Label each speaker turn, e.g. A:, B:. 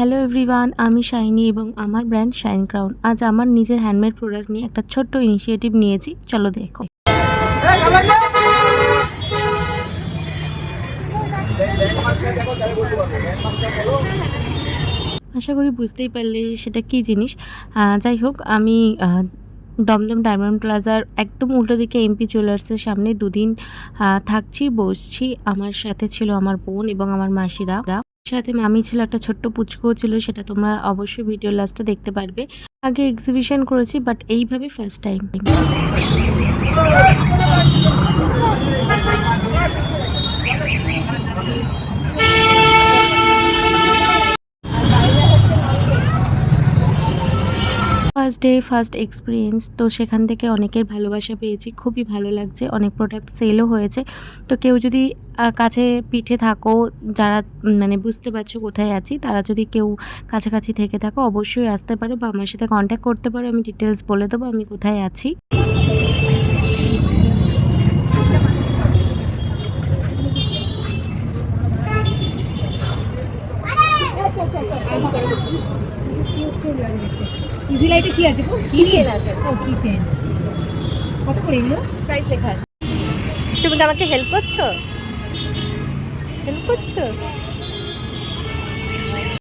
A: Hello everyone, আমি shiny এবং আমার ব্র্যান্ড শাইন ক্রাউন। আজ আমার নিজের হ্যান্ডমেড প্রোডাক্ট নিয়ে একটা ছোট্ট ইনিশিয়েটিভ নিয়েছি, চলো দেখো। আশা করি বুঝতেই পারলে সেটা কী জিনিস। যাই হোক, আমি দমদম ডায়মন্ড প্লাজার একদম উল্টো দিকে এমপি জুয়েলার্সের সামনে দুদিন থাকছি, বসছি। আমার সাথে ছিল আমার বোন এবং আমার মাসিরা, সাথে মামি ছিল, একটা ছোট্ট পুচকুও ছিল, সেটা তোমরা অবশ্যই ভিডিও লাস্টে দেখতে পারবে। আগে এক্সিবিশন করেছি, বাট এইভাবে first time. First day first experience, তো সেখান থেকে অনেকের ভালোবাসা পেয়েছি, খুবই ভালো লাগছে। অনেক প্রোডাক্ট সেলও হয়েছে। তো কেউ যদি কাছে পিঠে থাকো, যারা মানে বুঝতে পারছো কোথায় আছি, তারা যদি কেউ কাছাকাছি থেকে থাকো অবশ্যই আসতে পারো বা আমার সাথে কন্ট্যাক্ট করতে পারো। আমি ডিটেলস বলে দেবো আমি কোথায় আছি।
B: ইভি লাইটে কি আছে গো? কি চেন আছে? ও কি চেন? কত করে এগুলো?
C: প্রাইস লেখা আছে। তুমি কি আমাকে হেল্প করছো?